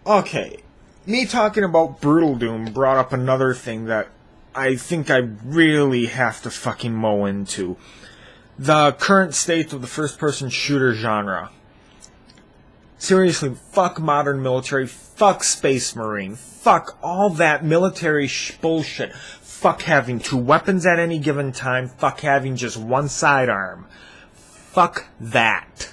Okay, me talking about Brutal Doom brought up another thing that I think I really have to fucking mow into. The current state of the first-person shooter genre. Seriously, fuck modern military, fuck Space Marine, fuck all that military bullshit, fuck having two weapons at any given time, fuck having just one sidearm. Fuck that.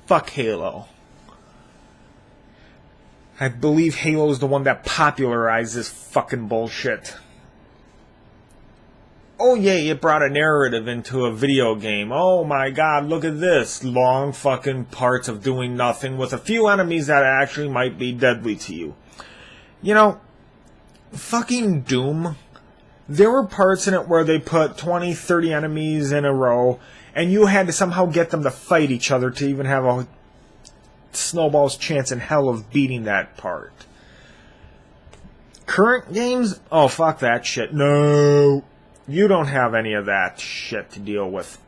Fuck Halo. I believe Halo is the one that popularized this fucking bullshit. Oh yay, it brought a narrative into a video game. Oh my god, look at this. Long fucking parts of doing nothing with a few enemies that actually might be deadly to you. You know, fucking Doom, there were parts in it where they put 20, 30 enemies in a row, and you had to somehow get them to fight each other to even have a snowball's chance in hell of beating that part. Current games? Oh, fuck that shit. No. You don't have any of that shit to deal with.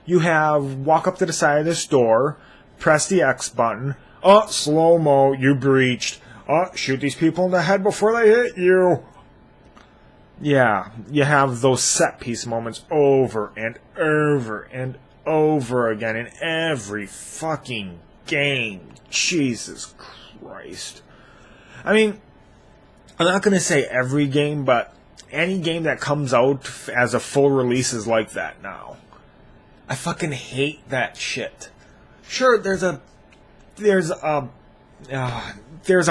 You have walk up to the side of this door, press the X button. Oh, slow-mo, you breached. Oh, shoot these people in the head before they hit you. Yeah, you have those set-piece moments over and over and over again in every fucking game. Jesus Christ. I mean, I'm not going to say every game, but any game that comes out as a full release is like that now. I fucking hate that shit. Sure, there's a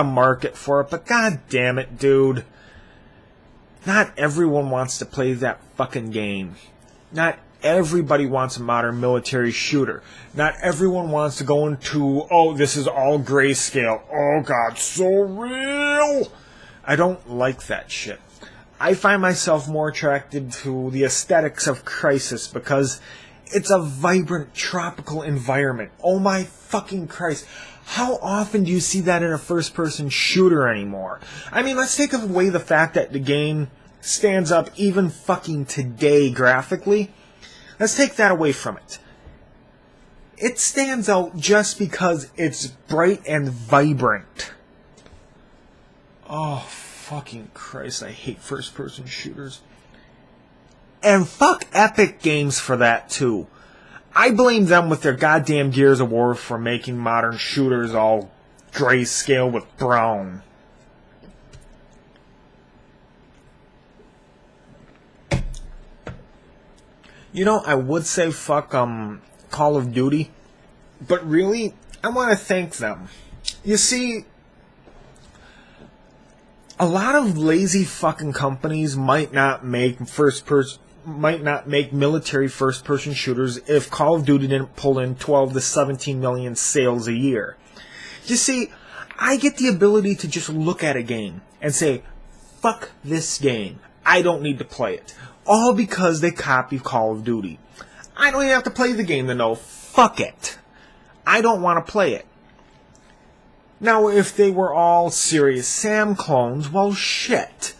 market for it, but god damn it, dude. Not everyone wants to play that fucking game. Not everybody wants a modern military shooter. Not everyone wants to go into, oh, this is all grayscale. Oh god, so real. I don't like that shit. I find myself more attracted to the aesthetics of Crysis because it's a vibrant tropical environment. Oh my fucking Christ. How often do you see that in a first-person shooter anymore? I mean, let's take away the fact that the game stands up even fucking today graphically. Let's take that away from it. It stands out just because it's bright and vibrant. Oh, fucking Christ, I hate first-person shooters. And fuck Epic Games for that, too. I blame them with their goddamn Gears of War for making modern shooters all grayscale with brown. You know, I would say fuck Call of Duty, but really, I want to thank them. You see, a lot of lazy fucking companies might not make military first-person shooters if Call of Duty didn't pull in 12 to 17 million sales a year. You see, I get the ability to just look at a game and say, fuck this game. I don't need to play it. All because they copy Call of Duty. I don't even have to play the game to know. Fuck it. I don't want to play it. Now, if they were all Serious Sam clones, well, shit.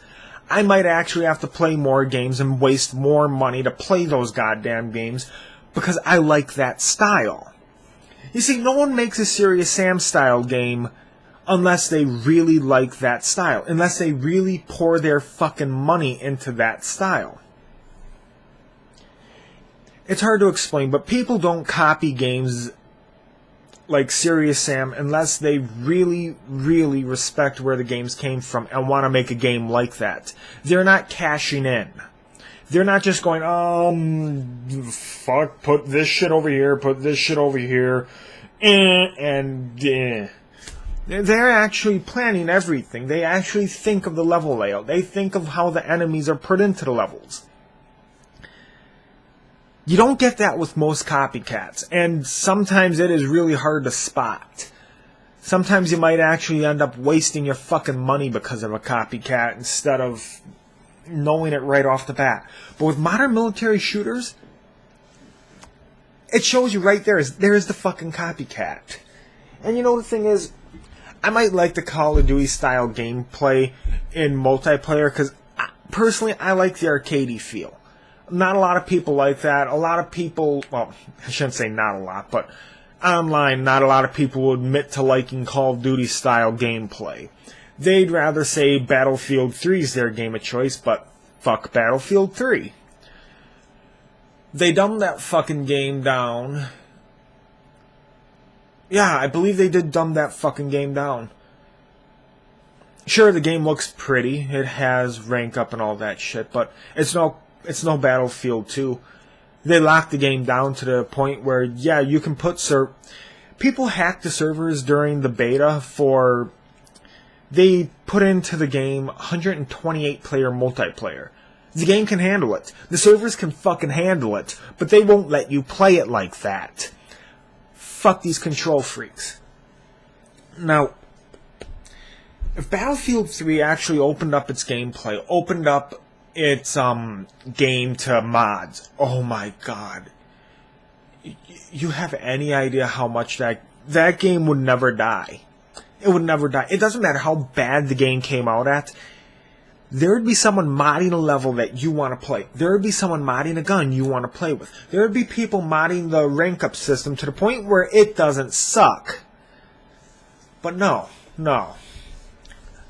I might actually have to play more games and waste more money to play those goddamn games because I like that style. You see, no one makes a Serious Sam style game unless they really like that style. Unless they really pour their fucking money into that style. It's hard to explain, but people don't copy games like Serious Sam unless they really, really respect where the games came from and want to make a game like that. They're not cashing in. They're not just going, fuck, put this shit over here, put this shit over here, and They're actually planning everything. They actually think of the level layout. They think of how the enemies are put into the levels. You don't get that with most copycats, and sometimes it is really hard to spot. Sometimes you might actually end up wasting your fucking money because of a copycat instead of knowing it right off the bat. But with modern military shooters, it shows you right there is the fucking copycat. And you know the thing is, I might like the Call of Duty style gameplay in multiplayer because personally I like the arcadey feel. Not a lot of people like that. A lot of people, well, I shouldn't say not a lot, but online, not a lot of people will admit to liking Call of Duty style gameplay. They'd rather say Battlefield 3 is their game of choice, but fuck Battlefield 3. They dumbed that fucking game down. Yeah, I believe they did dumb that fucking game down. Sure, the game looks pretty. It has rank up and all that shit, but it's no Battlefield 2. They locked the game down to the point where, yeah, you can put people hacked the servers during the beta for... They put into the game 128 player multiplayer. The game can handle it. The servers can fucking handle it, but they won't let you play it like that. Fuck these control freaks. Now, if Battlefield 3 actually opened up its gameplay, opened up its game to mods, oh my god. You have any idea how much that game would never die? It would never die. It doesn't matter how bad the game came out at. There would be someone modding a level that you want to play. There would be someone modding a gun you want to play with. There would be people modding the rank up system to the point where it doesn't suck. But no.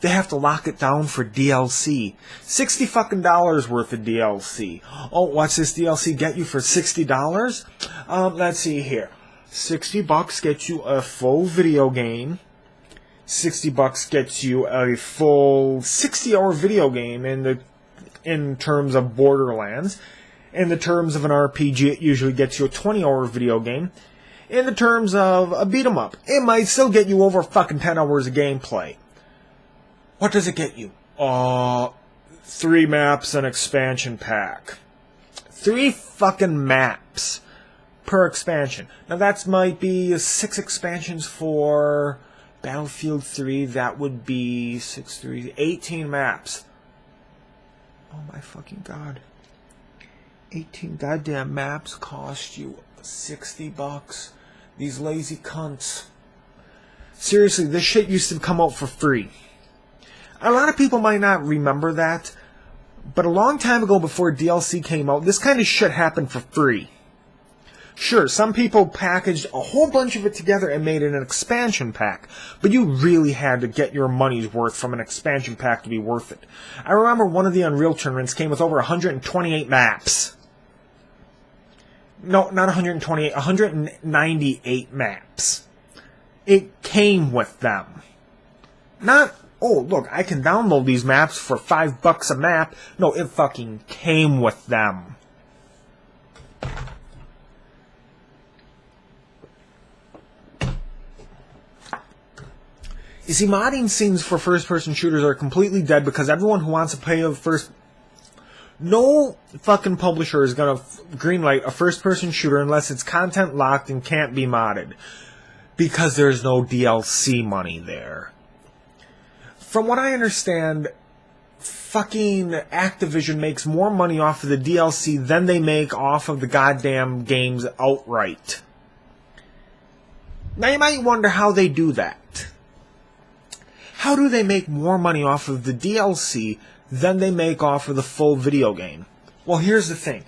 They have to lock it down for DLC. $60 fucking worth of DLC. Oh, what's this DLC get you for $60? Let's see here. $60 gets you a full video game. $60 gets you a full 60-hour video game in terms of Borderlands. In the terms of an RPG, it usually gets you a 20-hour video game. In the terms of a beat-em-up, it might still get you over fucking 10 hours of gameplay. What does it get you? 3 maps and expansion pack. 3 fucking maps per expansion. Now that might be 6 expansions for Battlefield 3. That would be 18 maps. Oh my fucking god. 18 goddamn maps cost you $60. These lazy cunts. Seriously, this shit used to come out for free. A lot of people might not remember that, but a long time ago before DLC came out, this kind of shit happened for free. Sure, some people packaged a whole bunch of it together and made it an expansion pack, but you really had to get your money's worth from an expansion pack to be worth it. I remember one of the Unreal tournaments came with over 128 maps. No, not 128, 198 maps. It came with them. Not, oh, look, I can download these maps for $5 a map. No, it fucking came with them. You see, modding scenes for first-person shooters are completely dead because everyone who wants to play a no fucking publisher is going to greenlight a first-person shooter unless it's content locked and can't be modded. Because there's no DLC money there. From what I understand, fucking Activision makes more money off of the DLC than they make off of the goddamn games outright. Now you might wonder how they do that. How do they make more money off of the DLC than they make off of the full video game? Well, here's the thing.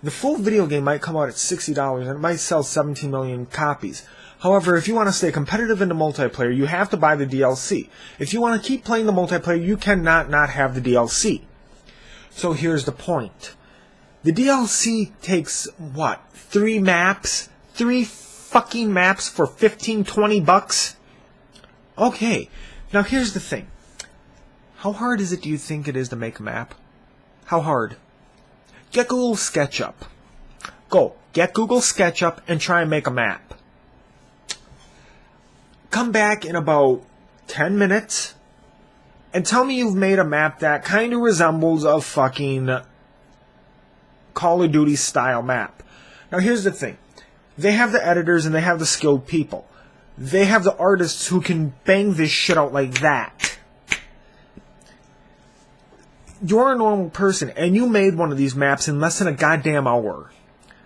The full video game might come out at $60 and it might sell 17 million copies. However, if you want to stay competitive in the multiplayer, you have to buy the DLC. If you want to keep playing the multiplayer, you cannot not have the DLC. So here's the point. The DLC takes, what, 3 maps? 3 fucking maps for $15-20? Okay. Now here's the thing. How hard is it do you think it is to make a map? How hard? Get Google SketchUp. Go. Get Google SketchUp and try and make a map. Come back in about 10 minutes and tell me you've made a map that kind of resembles a fucking Call of Duty style map. Now here's the thing. They have the editors and they have the skilled people. They have the artists who can bang this shit out like that. You're a normal person, and you made one of these maps in less than a goddamn hour.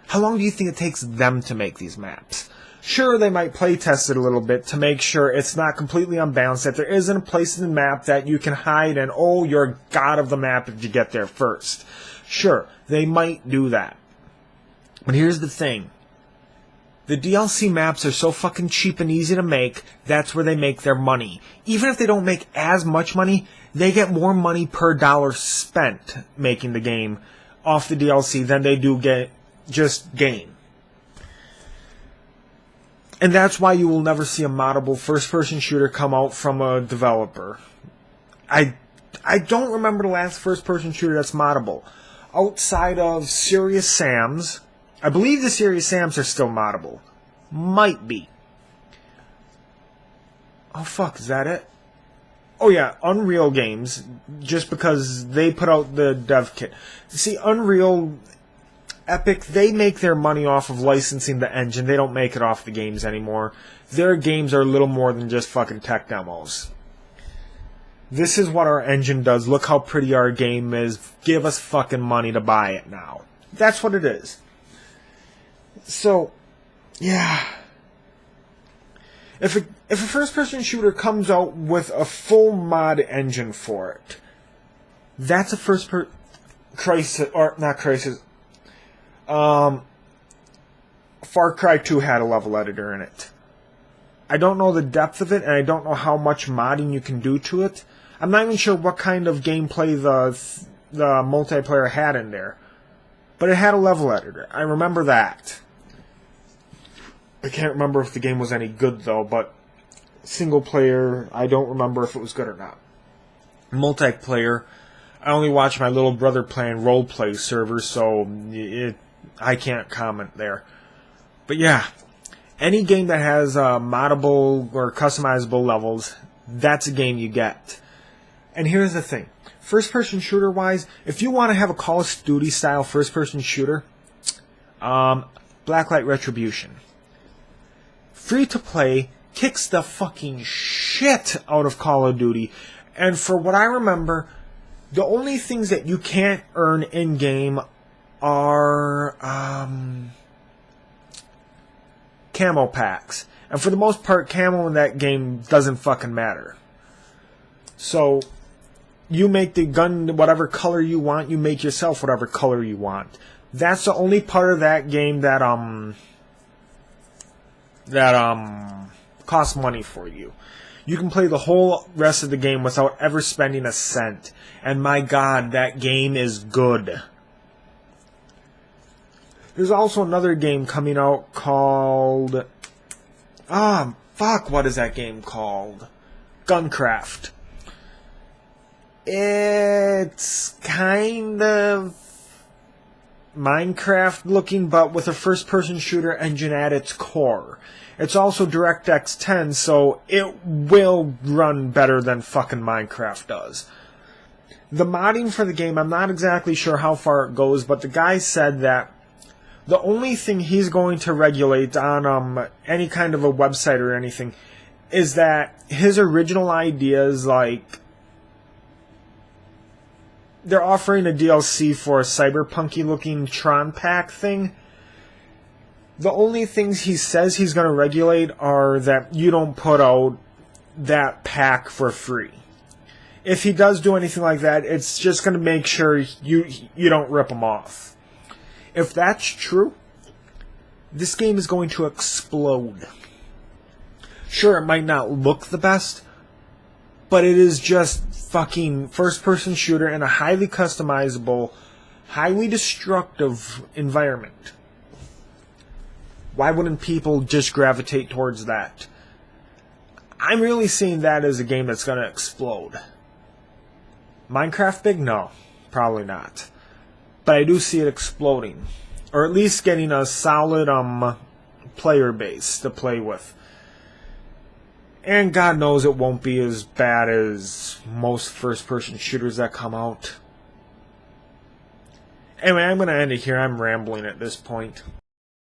How long do you think it takes them to make these maps? Sure, they might playtest it a little bit to make sure it's not completely unbalanced, that there isn't a place in the map that you can hide and, oh, you're god of the map if you get there first. Sure, they might do that. But here's the thing. The DLC maps are so fucking cheap and easy to make, that's where they make their money. Even if they don't make as much money, they get more money per dollar spent making the game off the DLC than they do get just game. And that's why you will never see a moddable first-person shooter come out from a developer. I don't remember the last first-person shooter that's moddable. Outside of Serious Sam's, I believe the Serious Sam's are still moddable. Might be. Oh fuck, is that it? Oh yeah, Unreal Games, just because they put out the dev kit. See, Unreal, Epic, they make their money off of licensing the engine. They don't make it off the games anymore. Their games are a little more than just fucking tech demos. This is what our engine does. Look how pretty our game is. Give us fucking money to buy it now. That's what it is. So, yeah. If a first-person shooter comes out with a full mod engine for it, that's a Crisis, or not Crisis. Far Cry 2 had a level editor in it. I don't know the depth of it, and I don't know how much modding you can do to it. I'm not even sure what kind of gameplay the multiplayer had in there. But it had a level editor. I remember that. I can't remember if the game was any good, though, but single player, I don't remember if it was good or not. Multiplayer, I only watch my little brother playing roleplay servers, so I can't comment there. But yeah, any game that has moddable or customizable levels, that's a game you get. And here's the thing. First-person shooter-wise, if you want to have a Call of Duty-style first-person shooter, Blacklight Retribution. Free-to-play kicks the fucking shit out of Call of Duty. And for what I remember, the only things that you can't earn in-game are camo packs. And for the most part, camo in that game doesn't fucking matter. So, you make the gun whatever color you want, you make yourself whatever color you want. That's the only part of that game that costs money for you. You can play the whole rest of the game without ever spending a cent. And my god, that game is good. There's also another game coming out called... what is that game called? Guncraft. It's kind of Minecraft looking, but with a first-person shooter engine at its core. It's also DirectX 10, so it will run better than fucking Minecraft does. The modding for the game, I'm not exactly sure how far it goes, but the guy said that the only thing he's going to regulate on any kind of a website or anything is that his original ideas, like, they're offering a DLC for a cyberpunky-looking Tron pack thing. The only things he says he's going to regulate are that you don't put out that pack for free. If he does do anything like that, it's just going to make sure you don't rip him off. If that's true, this game is going to explode. Sure, it might not look the best, but it is just fucking first-person shooter in a highly customizable, highly destructive environment. Why wouldn't people just gravitate towards that? I'm really seeing that as a game that's going to explode. Minecraft big? No, probably not. But I do see it exploding. Or at least getting a solid player base to play with. And God knows it won't be as bad as most first-person shooters that come out. Anyway, I'm going to end it here. I'm rambling at this point.